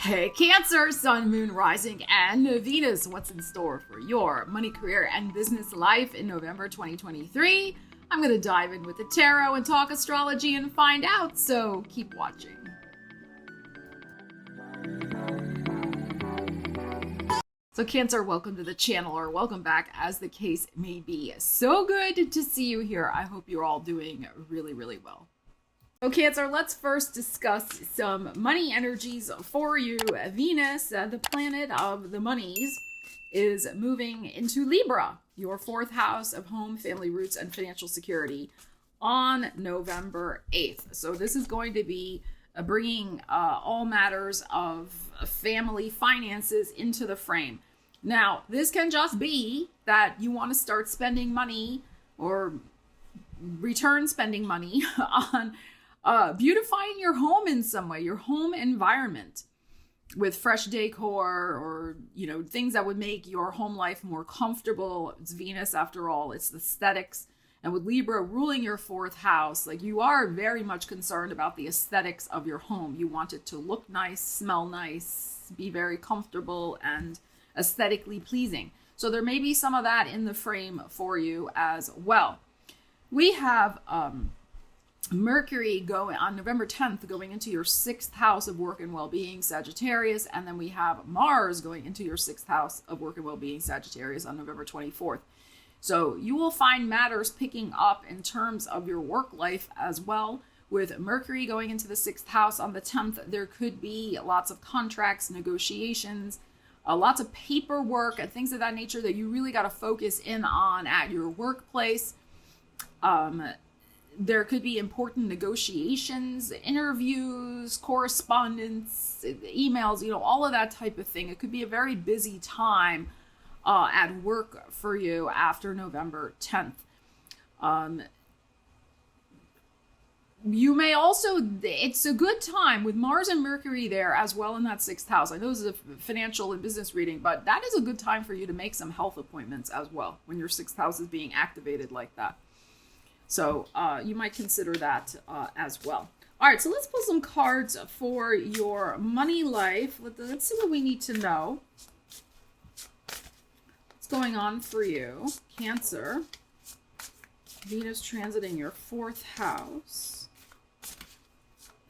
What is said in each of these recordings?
Hey Cancer, Sun, Moon, Rising, and Venus. What's in store for your money, career, and business life in November 2023? I'm going to dive in with the tarot and talk astrology and find out, so keep watching. So Cancer, welcome to the channel, or welcome back as the case may be. So good to see you here. I hope you're all doing really, really well. So Cancer, let's first discuss some money energies for you. Venus, the planet of the monies, is moving into Libra, your fourth house of home, family roots, and financial security on November 8th. So this is going to be bringing all matters of family finances into the frame. Now, this can just be that you want to start spending money or return spending money on beautifying your home in some way, your home environment with fresh decor or, things that would make your home life more comfortable. It's Venus after all, it's the aesthetics. And with Libra ruling your fourth house, you are very much concerned about the aesthetics of your home. You want it to look nice, smell nice, be very comfortable and aesthetically pleasing. So there may be some of that in the frame for you as well. We have, Mercury going on November 10th, going into your sixth house of work and well-being, Sagittarius. And then we have Mars going into your sixth house of work and well-being, Sagittarius, on November 24th. So you will find matters picking up in terms of your work life as well. With Mercury going into the sixth house on the 10th, there could be lots of contracts, negotiations, lots of paperwork and things of that nature that you really got to focus in on at your workplace. There could be important negotiations, interviews, correspondence, emails, all of that type of thing. It could be a very busy time at work for you after November 10th. You may also, it's a good time with Mars and Mercury there as well in that sixth house. I know this is a financial and business reading, but that is a good time for you to make some health appointments as well when your sixth house is being activated like that. So you might consider that as well. All right, so let's pull some cards for your money life. Let's see what we need to know. What's going on for you, Cancer? Venus transiting your fourth house.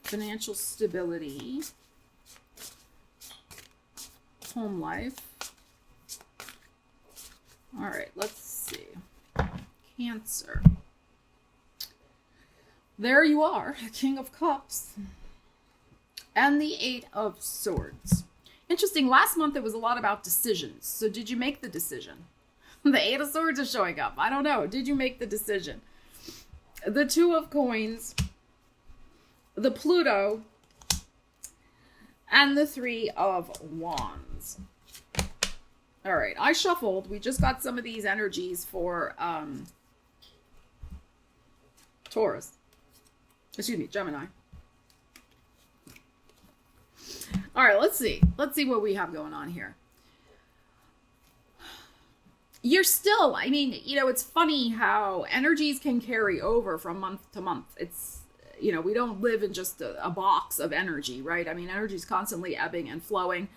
Financial stability. Home life. All right, let's see. Cancer. There you are, King of Cups and the Eight of Swords. Interesting, last month it was a lot about decisions. So did you make the decision? The Eight of Swords is showing up. I don't know. Did you make the decision? The Two of Coins, the Pluto, and the Three of Wands. All right, I shuffled. We just got some of these energies for Taurus. Excuse me, Gemini. All right, let's see. Let's see what we have going on here. You're still, it's funny how energies can carry over from month to month. It's, we don't live in just a box of energy, right? Energy is constantly ebbing and flowing.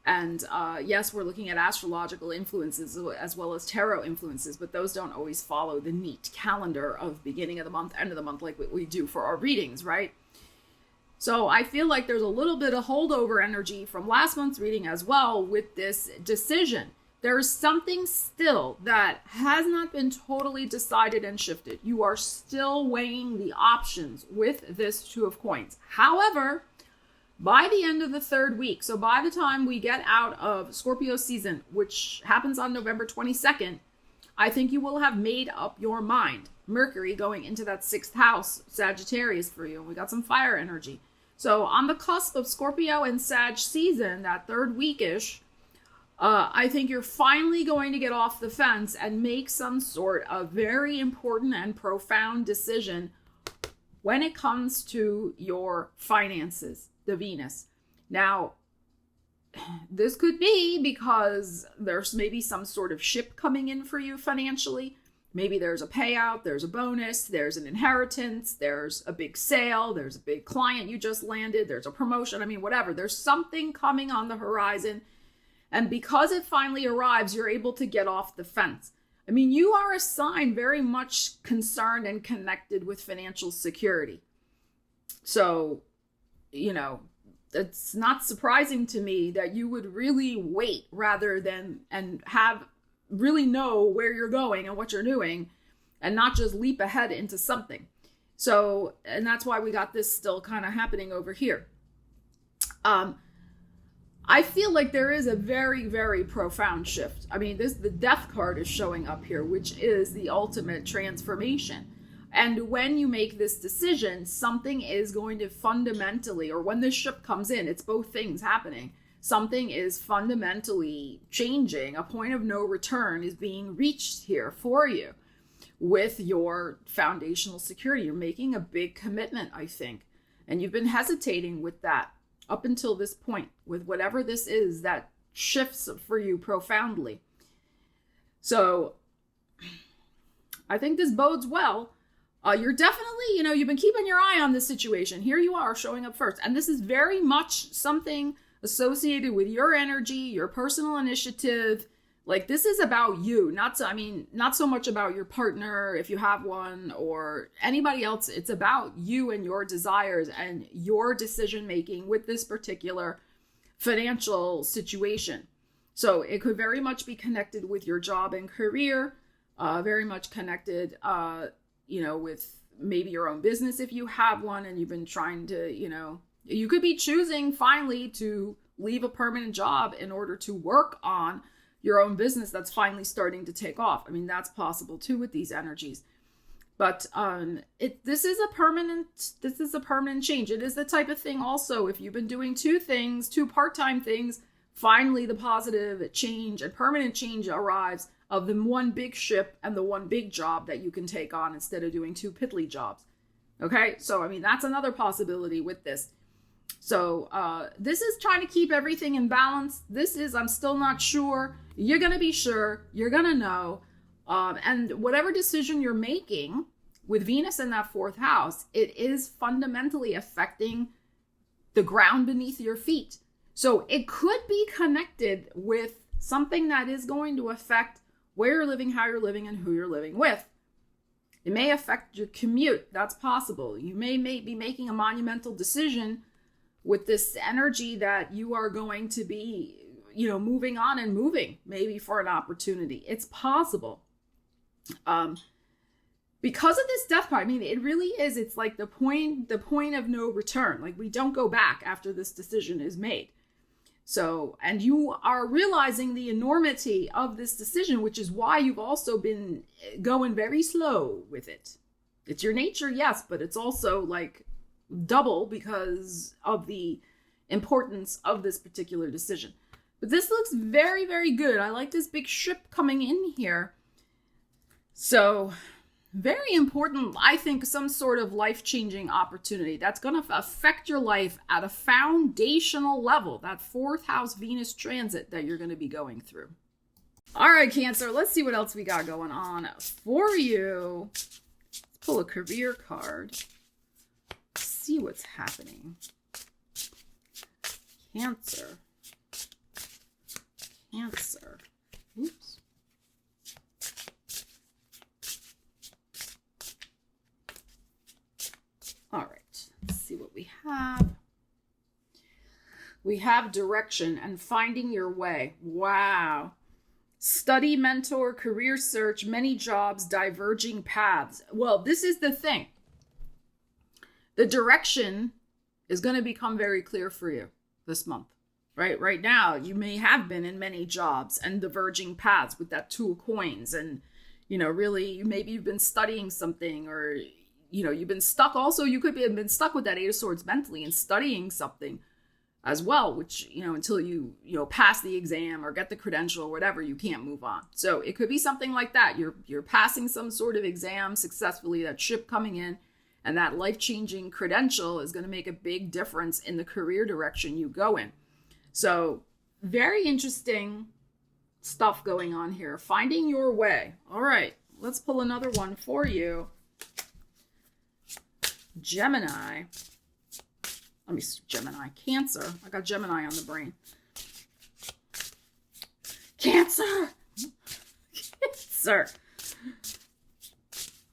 And yes, we're looking at astrological influences as well as tarot influences, but those don't always follow the neat calendar of beginning of the month, end of the month, like what we do for our readings, right? So I feel like there's a little bit of holdover energy from last month's reading as well with this decision. There's something still that has not been totally decided and shifted. You are still weighing the options with this Two of Coins. However, by the end of the third week, so by the time we get out of Scorpio season, which happens on November 22nd, I think you will have made up your mind. Mercury going into that sixth house, Sagittarius for you. We got some fire energy. So on the cusp of Scorpio and Sag season, that third weekish, I think you're finally going to get off the fence and make some sort of very important and profound decision when it comes to your finances. The Venus. Now, this could be because there's maybe some sort of ship coming in for you financially. Maybe there's a payout, there's a bonus, there's an inheritance, there's a big sale, there's a big client you just landed, there's a promotion. I mean, whatever. There's something coming on the horizon. And because it finally arrives, you're able to get off the fence. I mean, you are a sign very much concerned and connected with financial security. So, you know, it's not surprising to me that you would really wait rather than and really know where you're going and what you're doing and not just leap ahead into something. So, and that's why we got this still kind of happening over here. I feel like there is a very, very profound shift. I mean, the death card is showing up here, which is the ultimate transformation. And when you make this decision, something is going to fundamentally, or when this ship comes in, it's both things happening. Something is fundamentally changing. A point of no return is being reached here for you with your foundational security. You're making a big commitment, I think. And you've been hesitating with that up until this point, with whatever this is that shifts for you profoundly. So I think this bodes well. You're definitely, you've been keeping your eye on this situation. Here you are showing up first. And this is very much something associated with your energy, your personal initiative. Like, this is about you, not so much about your partner, if you have one, or anybody else. It's about you and your desires and your decision making with this particular financial situation. So it could very much be connected with your job and career, very much connected, with maybe your own business if you have one and you've been trying to, you could be choosing finally to leave a permanent job in order to work on your own business that's finally starting to take off. I mean, that's possible too with these energies. But this is a permanent change. It is the type of thing also, if you've been doing two part-time things, finally the positive change and permanent change arrives of the one big ship and the one big job that you can take on instead of doing two piddly jobs. Okay, so I mean, that's another possibility with this. So this is trying to keep everything in balance. This is, I'm still not sure. You're going to be sure. You're going to know. And whatever decision you're making with Venus in that fourth house, it is fundamentally affecting the ground beneath your feet. So it could be connected with something that is going to affect where you're living, how you're living, and who you're living with. It may affect your commute. That's possible. You may be making a monumental decision with this energy that you are going to be, moving on and moving, maybe for an opportunity. It's possible. Because of this death card, I mean, it really is. It's like the point of no return. Like, we don't go back after this decision is made. So, and you are realizing the enormity of this decision, which is why you've also been going very slow with it. It's your nature, yes, but it's also like double because of the importance of this particular decision. But this looks very, very good. I like this big ship coming in here. So very important, I think, some sort of life-changing opportunity that's going to affect your life at a foundational level, that fourth house Venus transit that you're going to be going through. All right, Cancer, let's see what else we got going on for you. Let's pull a career card. See what's happening. Cancer. Oops. All right, let's see what we have. We have direction and finding your way. Wow. Study, mentor, career search, many jobs, diverging paths. Well, this is the thing. The direction is going to become very clear for you this month, right? Right now, you may have been in many jobs and diverging paths with that two of coins. And, really, maybe you've been studying something, or, you've been stuck. Also, you could have been stuck with that Eight of Swords mentally and studying something as well, which, until you pass the exam or get the credential or whatever, you can't move on. So it could be something like that. You're passing some sort of exam successfully, that ship coming in. And that life-changing credential is going to make a big difference in the career direction you go in. So very interesting stuff going on here. Finding your way. All right. let's pull another one for you. Gemini. Let me see, Gemini. Cancer. I got Gemini on the brain. Cancer! Cancer.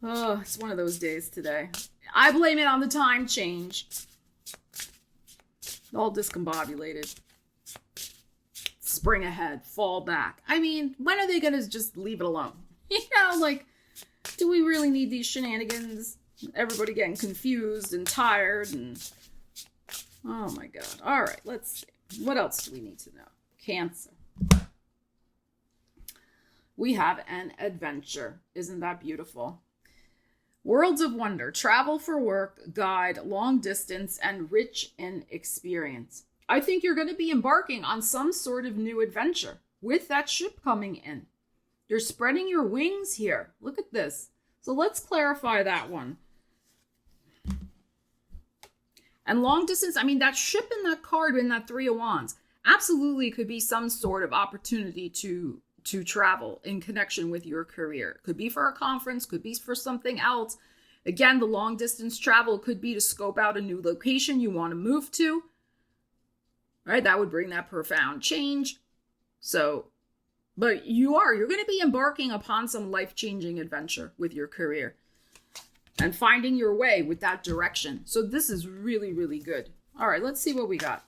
Oh, it's one of those days today. I blame it on the time change. All discombobulated. Spring ahead, fall back. I mean, when are they going to just leave it alone? You know, like, do we really need these shenanigans? Everybody getting confused and tired and... Oh my God. All right, let's see. What else do we need to know? Cancer. We have an adventure. Isn't that beautiful? Worlds of wonder, travel for work, guide, long distance, and rich in experience. I think you're going to be embarking on some sort of new adventure with that ship coming in. You're spreading your wings here. Look at this. So let's clarify that one. And long distance, I mean, that ship in that card in that Three of Wands absolutely could be some sort of opportunity to travel in connection with your career. Could be for a conference, could be for something else. Again, the long distance travel could be to scope out a new location you want to move to. Right? That would bring that profound change. So, but you're going to be embarking upon some life-changing adventure with your career and finding your way with that direction. So this is really, really good. All right, let's see what we got.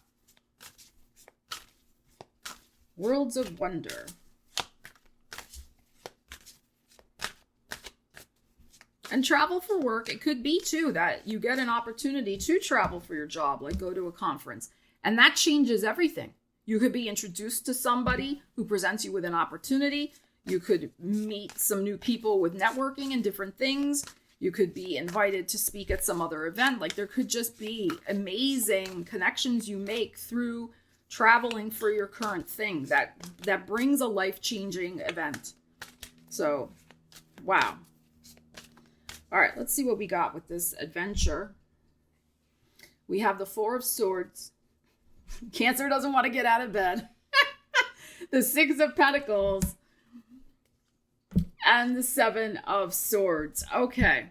Worlds of wonder. And travel for work. It could be too that you get an opportunity to travel for your job, like go to a conference. And that changes everything. You could be introduced to somebody who presents you with an opportunity. You could meet some new people with networking and different things. You could be invited to speak at some other event. Like there could just be amazing connections you make through traveling for your current thing that brings a life-changing event. So, wow. All right, let's see what we got with this adventure. We have the Four of Swords. Cancer doesn't want to get out of bed. The Six of Pentacles. And the Seven of Swords. Okay.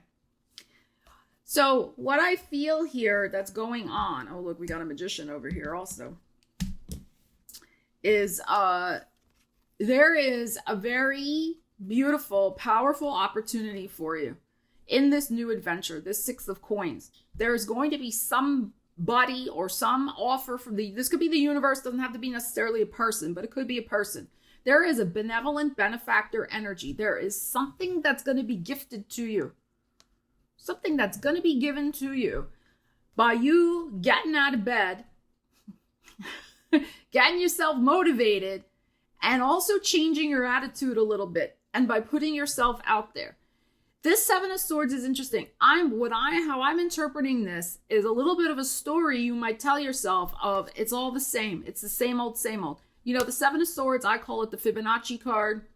So what I feel here that's going on, oh look, we got a Magician over here also, is there is a very beautiful, powerful opportunity for you in this new adventure, this Six of Coins. There's going to be somebody or some offer from this could be the universe, doesn't have to be necessarily a person, but it could be a person. There is a benevolent benefactor energy. There is something that's going to be gifted to you. Something that's going to be given to you by you getting out of bed, getting yourself motivated, and also changing your attitude a little bit, and by putting yourself out there. This Seven of Swords is interesting. How I'm interpreting this is a little bit of a story you might tell yourself of it's all the same. It's the same old, same old. You know, the Seven of Swords, I call it the Fibonacci card.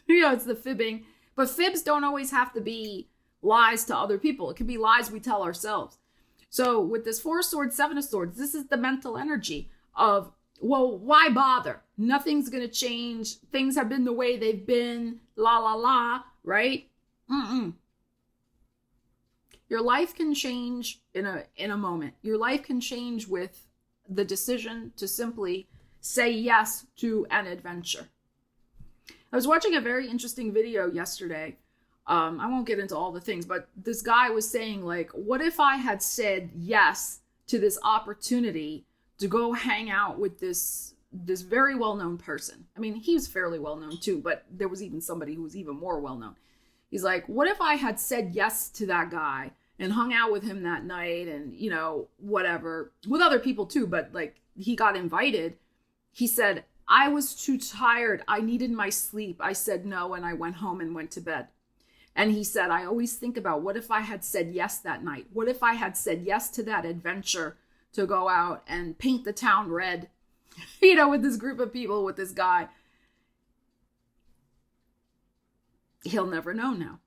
You know, it's the fibbing. But fibs don't always have to be lies to other people. It can be lies we tell ourselves. So with this Four of Swords, Seven of Swords, this is the mental energy of, well, why bother? Nothing's going to change. Things have been the way they've been. La, la, la, right? Your life can change in a moment. Your life can change with the decision to simply say yes to an adventure. I was watching a very interesting video yesterday. I won't get into all the things, but this guy was saying, like, what if I had said yes to this opportunity to go hang out with this very well-known person? I mean, he was fairly well-known too, but there was even somebody who was even more well-known. He's like, what if I had said yes to that guy and hung out with him that night and, you know, whatever, with other people too, but like he got invited. He said, I was too tired. I needed my sleep. I said no, and I went home and went to bed. And he said, I always think about what if I had said yes that night? What if I had said yes to that adventure to go out and paint the town red, you know, with this group of people, with this guy? He'll never know now.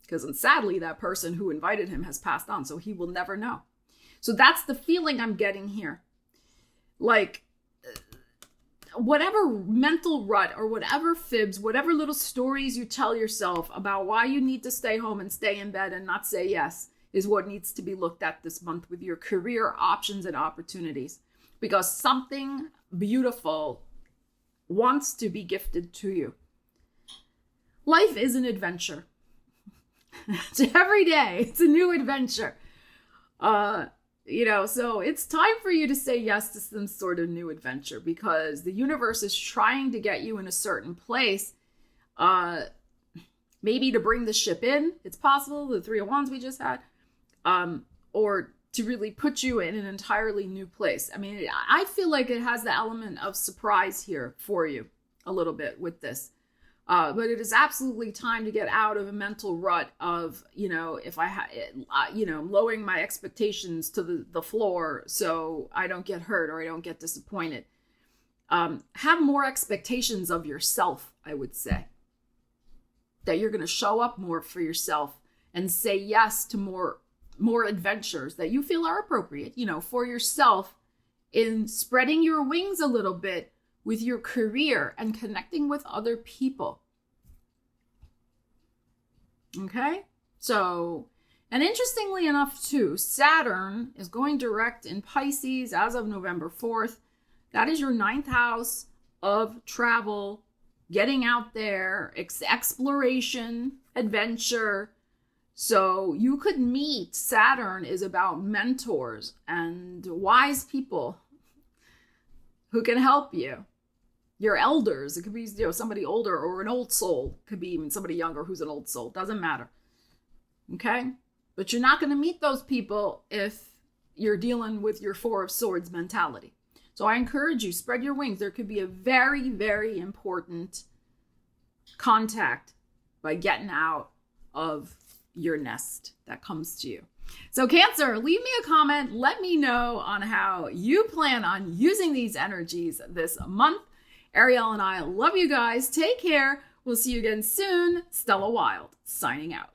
Because sadly, that person who invited him has passed on, so he will never know. So that's the feeling I'm getting here. Like, whatever mental rut or whatever fibs, whatever little stories you tell yourself about why you need to stay home and stay in bed and not say yes is what needs to be looked at this month with your career options and opportunities, because something beautiful wants to be gifted to you. Life is an adventure. Every day, it's a new adventure. So it's time for you to say yes to some sort of new adventure, because the universe is trying to get you in a certain place. Maybe to bring the ship in, it's possible, the Three of Wands we just had, or to really put you in an entirely new place. I mean, I feel like it has the element of surprise here for you a little bit with this. But it is absolutely time to get out of a mental rut of, if lowering my expectations to the floor so I don't get hurt or I don't get disappointed. Have more expectations of yourself, I would say. That you're going to show up more for yourself and say yes to more adventures that you feel are appropriate, for yourself, in spreading your wings a little bit with your career and connecting with other people. Okay? So, and interestingly enough too, Saturn is going direct in Pisces as of November 4th. That is your 9th house of travel, getting out there, exploration, adventure. So you could meet, Saturn is about mentors and wise people who can help you. Your elders, it could be somebody older or an old soul. It could be even somebody younger who's an old soul. Doesn't matter. Okay? But you're not going to meet those people if you're dealing with your Four of Swords mentality. So I encourage you, spread your wings. There could be a very, very important contact by getting out of your nest that comes to you. So Cancer, leave me a comment. Let me know on how you plan on using these energies this month. Ariel and I love you guys. Take care. We'll see you again soon. Stella Wilde, signing out.